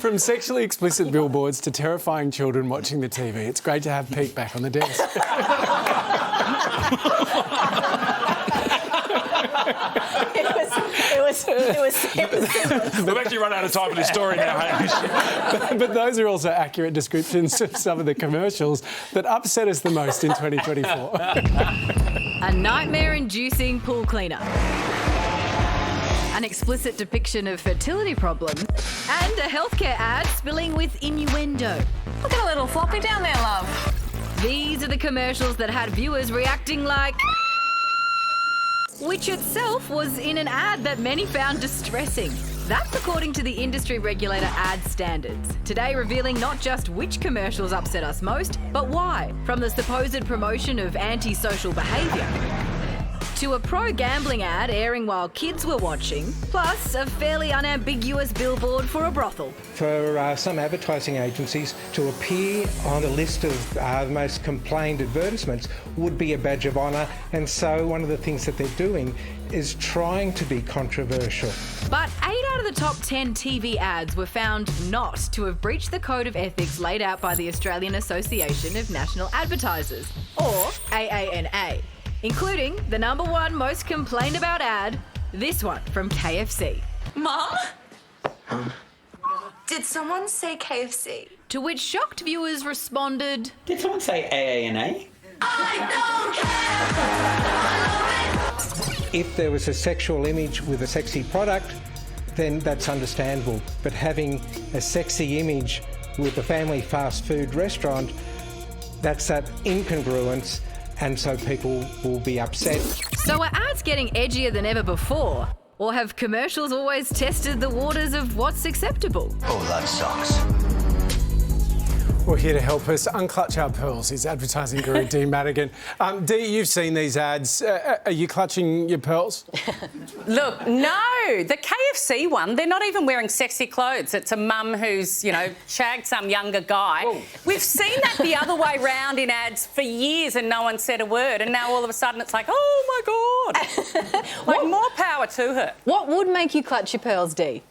From sexually explicit billboards to terrifying children watching the TV, it's great to have Pete back on the desk. We've actually run out of time for this story now, Hamish. But those are also accurate descriptions of some of the commercials that upset us the most in 2024. A nightmare-inducing pool cleaner. An explicit depiction of fertility problems. And a healthcare ad spilling with innuendo. Look at a little floppy down there, love. These are the commercials that had viewers reacting like... which itself was in an ad that many found distressing. That's according to the industry regulator Ad Standards. Today revealing not just which commercials upset us most, but why. From the supposed promotion of antisocial behaviour to a pro-gambling ad airing while kids were watching, plus a fairly unambiguous billboard for a brothel. For some advertising agencies to appear on the list of the most complained advertisements would be a badge of honour, and so one of the things that they're doing is trying to be controversial. But 8 out of the top 10 TV ads were found not to have breached the code of ethics laid out by the Australian Association of National Advertisers, or AANA, including the #1 most complained about ad, this one from KFC. Mum? Did someone say KFC? To which shocked viewers responded, Did someone say AANA? If there was a sexual image with a sexy product, then that's understandable. But having a sexy image with a family fast food restaurant, that's that incongruence, and so people will be upset. So are ads getting edgier than ever before? Or have commercials always tested the waters of what's acceptable? Oh, that sucks. Well, here to help us unclutch our pearls is advertising guru Dee Madigan. Dee, you've seen these ads. Are you clutching your pearls? Look, no. The KFC one, they're not even wearing sexy clothes. It's a mum who's, shagged some younger guy. Whoa. We've seen that the other way round in ads for years and no one said a word, and now all of a sudden it's like, oh, my God. More power to her. What would make you clutch your pearls, Dee?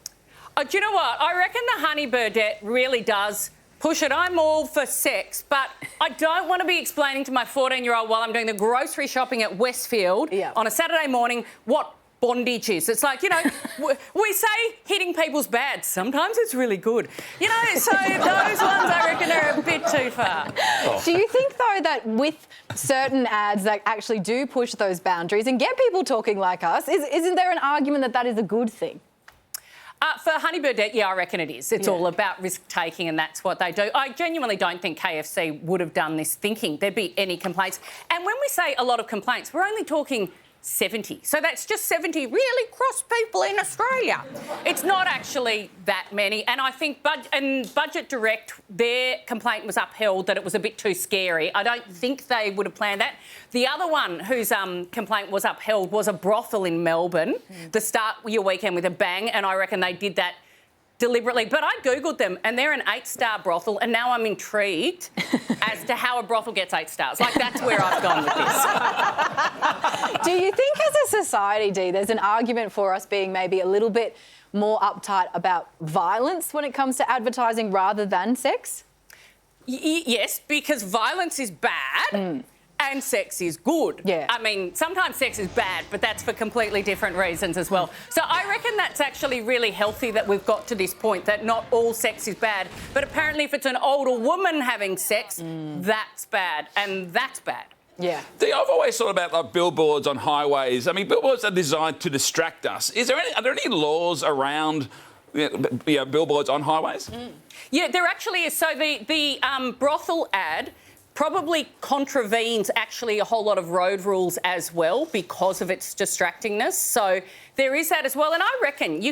Oh, do you know what? I reckon the honey birdette really does push it. I'm all for sex, but I don't want to be explaining to my 14-year-old while I'm doing the grocery shopping at Westfield on a Saturday morning what bondage is. It's like, we say hitting people's bad. Sometimes it's really good. So those ones I reckon are a bit too far. Do you think, though, that with certain ads that actually do push those boundaries and get people talking like us, isn't there an argument that that is a good thing? For Honey Birdette, I reckon it is. It's all about risk-taking, and that's what they do. I genuinely don't think KFC would have done this thinking there'd be any complaints. And when we say a lot of complaints, we're only talking 70. So that's just 70 really cross people in Australia. It's not actually that many. And I think Budget Direct, their complaint was upheld that it was a bit too scary. I don't think they would have planned that. The other one whose complaint was upheld was a brothel in Melbourne. The start your weekend with a bang, and I reckon they did that deliberately. But I Googled them and they're an 8-star brothel, and now I'm intrigued as to how a brothel gets 8 stars. That's where I've gone with this. Do you think as a society, Dee, there's an argument for us being maybe a little bit more uptight about violence when it comes to advertising rather than sex? Yes, because violence is bad. And sex is good. Yeah. I mean, sometimes sex is bad, but that's for completely different reasons as well. So I reckon that's actually really healthy that we've got to this point, that not all sex is bad. But apparently if it's an older woman having sex, that's bad, and that's bad. Yeah. I've always thought about billboards on highways. I mean, billboards are designed to distract us. Are there any laws around billboards on highways? Yeah, there actually is. So the brothel ad probably contravenes actually a whole lot of road rules as well because of its distractingness. So there is that as well. And I reckon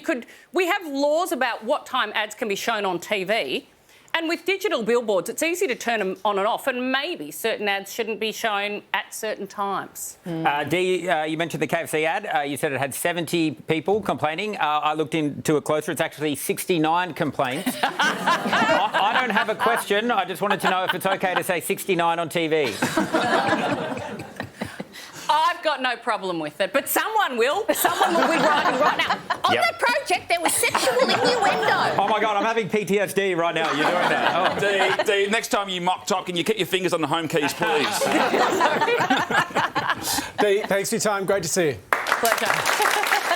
we have laws about what time ads can be shown on TV. And with digital billboards, it's easy to turn them on and off, and maybe certain ads shouldn't be shown at certain times. Dee, you mentioned the KFC ad. You said it had 70 people complaining. I looked into it closer. It's actually 69 complaints. I don't have a question. I just wanted to know if it's okay to say 69 on TV. I've I've got no problem with it, but someone will. Someone will be writing right now. On Yep. that project, there was sexual innuendo. Oh my God, I'm having PTSD right now. You're doing that. Oh. Dee, next time you mock talk, can you keep your fingers on the home keys, please? Dee, thanks for your time. Great to see you. Pleasure.